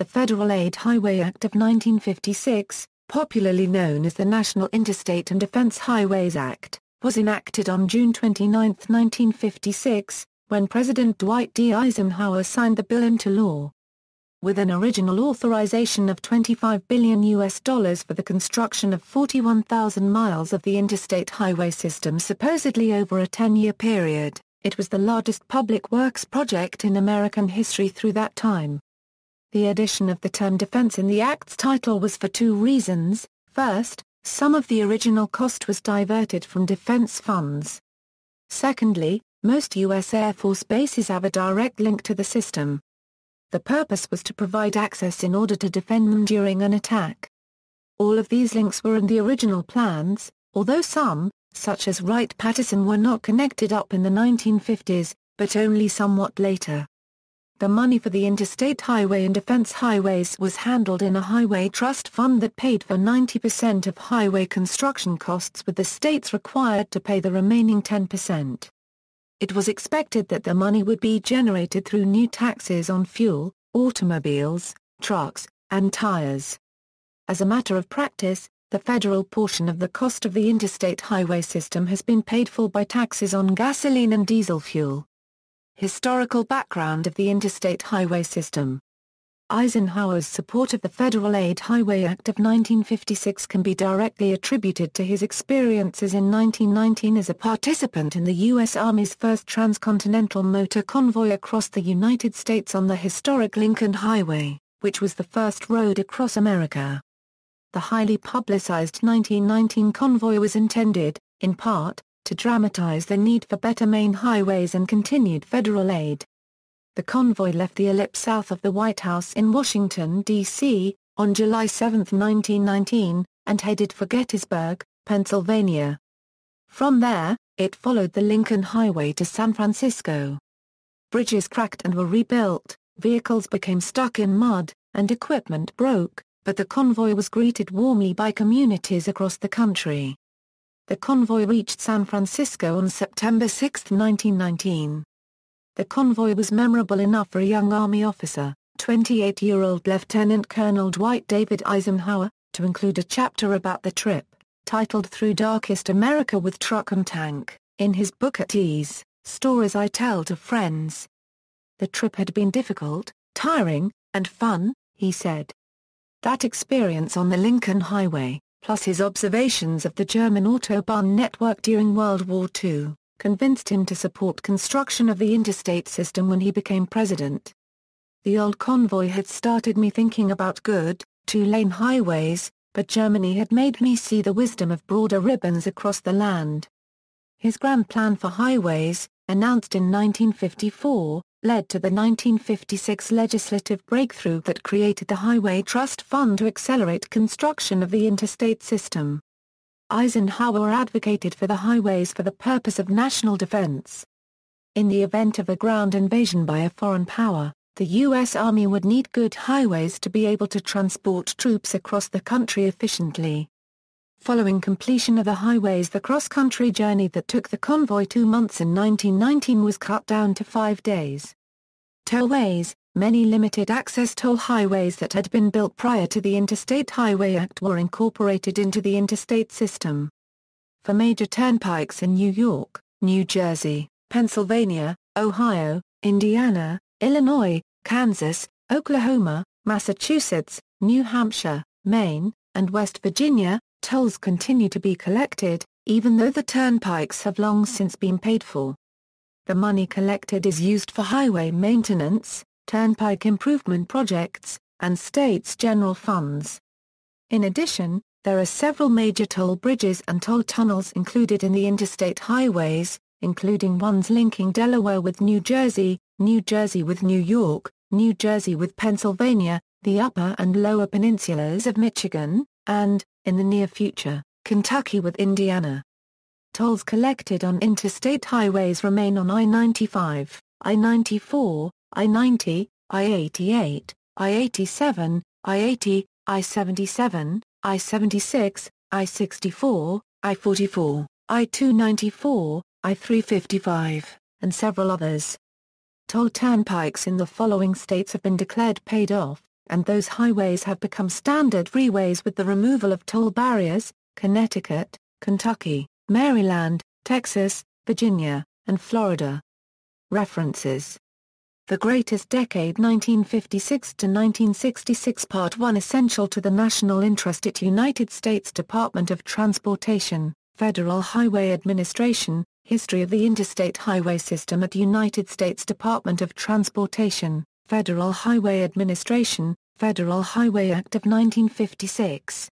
The Federal Aid Highway Act of 1956, popularly known as the National Interstate and Defense Highways Act, was enacted on June 29, 1956, when President Dwight D. Eisenhower signed the bill into law. With an original authorization of $25 billion for the construction of 41,000 miles of the interstate highway system supposedly over a 10-year period, it was the largest public works project in American history through that time. The addition of the term defense in the Act's title was for two reasons. First, some of the original cost was diverted from defense funds. Secondly, most U.S. Air Force bases have a direct link to the system. The purpose was to provide access in order to defend them during an attack. All of these links were in the original plans, although some, such as Wright Patterson, were not connected up in the 1950s, but only somewhat later. The money for the interstate highway and defense highways was handled in a highway trust fund that paid for 90% of highway construction costs, with the states required to pay the remaining 10%. It was expected that the money would be generated through new taxes on fuel, automobiles, trucks, and tires. As a matter of practice, the federal portion of the cost of the interstate highway system has been paid for by taxes on gasoline and diesel fuel. Historical background of the interstate highway system. Eisenhower's support of the Federal Aid Highway Act of 1956 can be directly attributed to his experiences in 1919 as a participant in the U.S. Army's first transcontinental motor convoy across the United States on the historic Lincoln Highway, which was the first road across America. The highly publicized 1919 convoy was intended, in part, to dramatize the need for better main highways and continued federal aid. The convoy left the ellipse south of the White House in Washington, D.C., on July 7, 1919, and headed for Gettysburg, Pennsylvania. From there, it followed the Lincoln Highway to San Francisco. Bridges cracked and were rebuilt, vehicles became stuck in mud, and equipment broke, but the convoy was greeted warmly by communities across the country. The convoy reached San Francisco on September 6, 1919. The convoy was memorable enough for a young Army officer, 28-year-old Lieutenant Colonel Dwight David Eisenhower, to include a chapter about the trip, titled Through Darkest America with Truck and Tank, in his book At Ease, Stories I Tell to Friends. The trip had been difficult, tiring, and fun, he said. That experience on the Lincoln Highway, plus his observations of the German Autobahn network during World War II, convinced him to support construction of the interstate system when he became president. The old convoy had started me thinking about good, two-lane highways, but Germany had made me see the wisdom of broader ribbons across the land. His grand plan for highways, announced in 1954, led to the 1956 legislative breakthrough that created the Highway Trust Fund to accelerate construction of the interstate system. Eisenhower advocated for the highways for the purpose of national defense. In the event of a ground invasion by a foreign power, the U.S. Army would need good highways to be able to transport troops across the country efficiently. Following completion of the highways, the cross-country journey that took the convoy 2 months in 1919 was cut down to 5 days. Tollways, many limited-access toll highways that had been built prior to the Interstate Highway Act were incorporated into the interstate system. For major turnpikes in New York, New Jersey, Pennsylvania, Ohio, Indiana, Illinois, Kansas, Oklahoma, Massachusetts, New Hampshire, Maine, and West Virginia, tolls continue to be collected, even though the turnpikes have long since been paid for. The money collected is used for highway maintenance, turnpike improvement projects, and states' general funds. In addition, there are several major toll bridges and toll tunnels included in the interstate highways, including ones linking Delaware with New Jersey with New York, New Jersey with Pennsylvania, the upper and lower peninsulas of Michigan, and, in the near future, Kentucky with Indiana. Tolls collected on interstate highways remain on I-95, I-94, I-90, I-88, I-87, I-80, I-77, I-76, I-64, I-44, I-294, I-355, and several others. Toll turnpikes in the following states have been declared paid off: and those highways have become standard freeways with the removal of toll barriers. Connecticut, Kentucky, Maryland, Texas, Virginia, and Florida. References. The Greatest Decade 1956 to 1966 Part 1 Essential to the National Interest at United States Department of Transportation, Federal Highway Administration, History of the Interstate Highway System at United States Department of Transportation, Federal Highway Administration, Federal Highway Act of 1956.